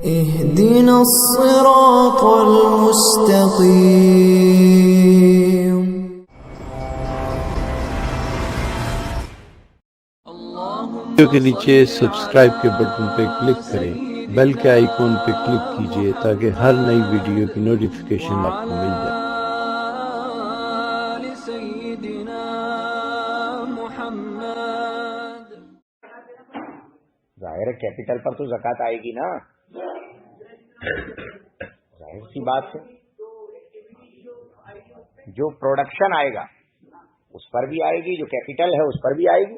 اهدنا الصراط المستقيم. ویڈیو کے نیچے سبسکرائب کے بٹن پہ کلک کریں، بیل کے آئیکن پہ کلک کیجئے تاکہ ہر نئی ویڈیو کی نوٹیفیکیشن آپ کو مل جائے۔ ظاہر ہے کیپٹل پر تو زکوٰۃ آئے گی نا، ظاہر سی بات ہے۔ جو پروڈکشن آئے گا اس پر بھی آئے گی، جو کیپٹل ہے اس پر بھی آئے گی۔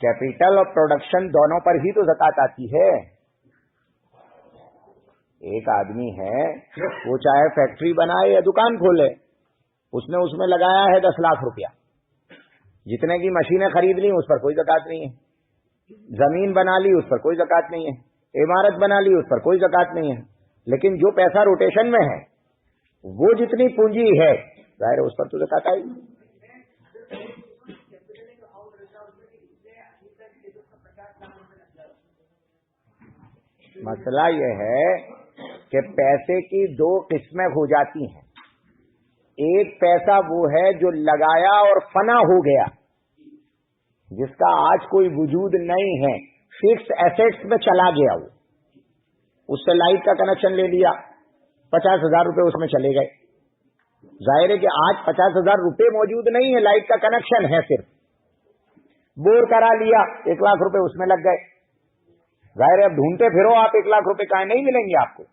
کیپٹل اور پروڈکشن دونوں پر ہی تو زکوٰۃ آتی ہے۔ ایک آدمی ہے وہ چاہے فیکٹری بنائے یا دکان کھولے، اس نے لگایا ہے 10 لاکھ روپیہ، جتنے کی مشینیں خرید لی اس پر کوئی زکوٰۃ نہیں ہے، زمین بنا لی اس پر کوئی زکوٰۃ نہیں ہے، عمارت بنا لی اس پر کوئی زکوٰۃ نہیں ہے، لیکن جو پیسہ روٹیشن میں ہے وہ جتنی پونجی ہے ظاہر ہے اس پر تو زکوٰۃ آئے گی۔ مسئلہ یہ ہے کہ پیسے کی 2 قسمیں ہو جاتی ہیں۔ ایک پیسہ وہ ہے جو لگایا اور فنا ہو گیا، جس کا آج کوئی وجود نہیں ہے، فکس ایسیٹس میں چلا گیا، وہ اس سے لائٹ کا کنیکشن لے لیا، 50,000 روپے اس میں چلے گئے۔ ظاہر ہے کہ آج 50,000 روپے موجود نہیں ہے، لائٹ کا کنیکشن ہے، صرف بور کرا لیا، 1 لاکھ روپے اس میں لگ گئے۔ ظاہر ہے اب ڈھونڈتے پھرو آپ 1 لاکھ روپے کہیں نہیں ملیں گے آپ کو۔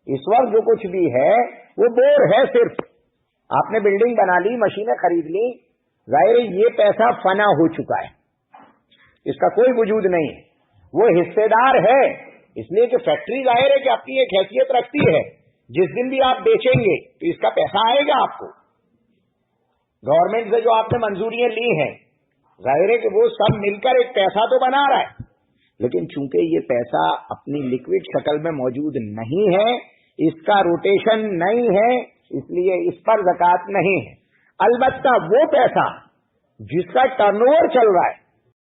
اس وقت جو کچھ بھی ہے وہ بور ہے، صرف آپ نے بلڈنگ بنا لی، مشینیں خرید لی، ظاہر ہے یہ پیسہ فنا ہو چکا ہے، اس کا کوئی وجود نہیں ہے، وہ حصے دار ہے۔ اس لیے کہ فیکٹری ظاہر ہے کہ اپنی ایک حیثیت رکھتی ہے، جس دن بھی آپ بیچیں گے تو اس کا پیسہ آئے گا آپ کو۔ گورنمنٹ سے جو آپ نے منظوریاں لی ہیں ظاہر ہے کہ وہ سب مل کر ایک پیسہ تو بنا رہا ہے، لیکن چونکہ یہ پیسہ اپنی لیکوڈ شکل میں موجود نہیں ہے، اس کا روٹیشن نہیں ہے، اس لیے اس پر زکوٰۃ نہیں ہے۔ البتہ وہ پیسہ جس کا ٹرن اوور چل رہا ہے،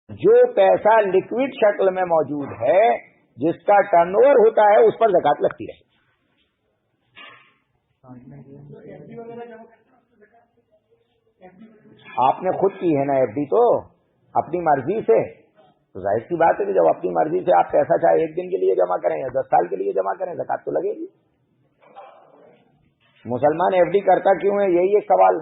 جو پیسہ لیکوڈ شکل میں موجود ہے، جس کا ٹرن اوور ہوتا ہے، اس پر زکوٰۃ لگتی رہے۔ آپ نے خود کی ہے نا ایف ڈی، تو اپنی مرضی سے، تو ظاہر سی بات ہے کہ جب اپنی مرضی سے آپ پیسہ چاہے 1 دن کے لیے جمع کریں یا 10 سال کے لیے جمع کریں، زکوٰۃ تو لگے گی۔ مسلمان ایف ڈی کرتا کیوں ہے، یہی ایک سوال۔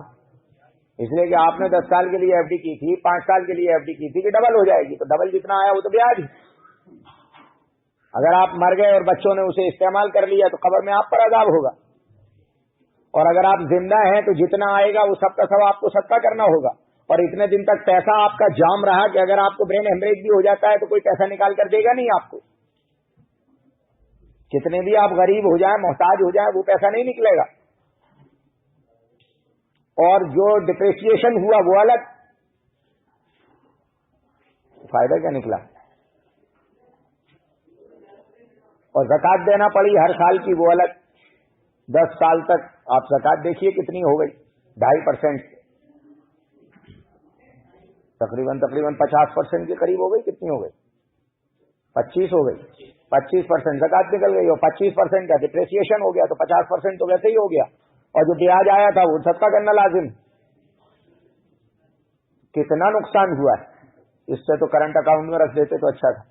اس لیے کہ آپ نے 10 سال کے لیے ایف ڈی کی تھی، 5 سال کے لیے ایف ڈی کی تھی کہ ڈبل ہو جائے گی، تو ڈبل جتنا آیا وہ تو بیاج ہی۔ اگر آپ مر گئے اور بچوں نے اسے استعمال کر لیا تو قبر میں آپ پر عذاب ہوگا، اور اگر آپ زندہ ہیں تو جتنا آئے گا وہ سب کا سب آپ کو صدقہ کرنا ہوگا، اور اتنے دن تک پیسہ آپ کا جام رہا کہ اگر آپ کو برین ہیمریج بھی ہو جاتا ہے تو کوئی پیسہ نکال کر دے گا نہیں آپ کو۔ کتنے بھی آپ غریب ہو جائیں، محتاج ہو جائیں، وہ پیسہ نہیں نکلے گا۔ اور جو ڈپریسیشن ہوا وہ الگ، فائدہ کیا نکلا؟ اور زکوٰۃ دینا پڑی ہر سال کی، وہ الگ۔ 10 سال تک آپ زکوٰۃ دیکھیے کتنی ہو گئی، 2.5%، تقریباً 50% کے قریب ہو گئی۔ کتنی ہو گئی؟ 25 ہو گئی۔ 25% زکوٰۃ نکل گئی، اور 25% کا ڈپریسیشن ہو گیا، تو 50% تو ویسے ہی ہو گیا، اور جو بیاج آیا تھا وہ صدقہ کرنا لازم۔ کتنا نقصان ہوا ہے، اس سے تو کرنٹ اکاؤنٹ میں رکھ دیتے تو اچھا تھا۔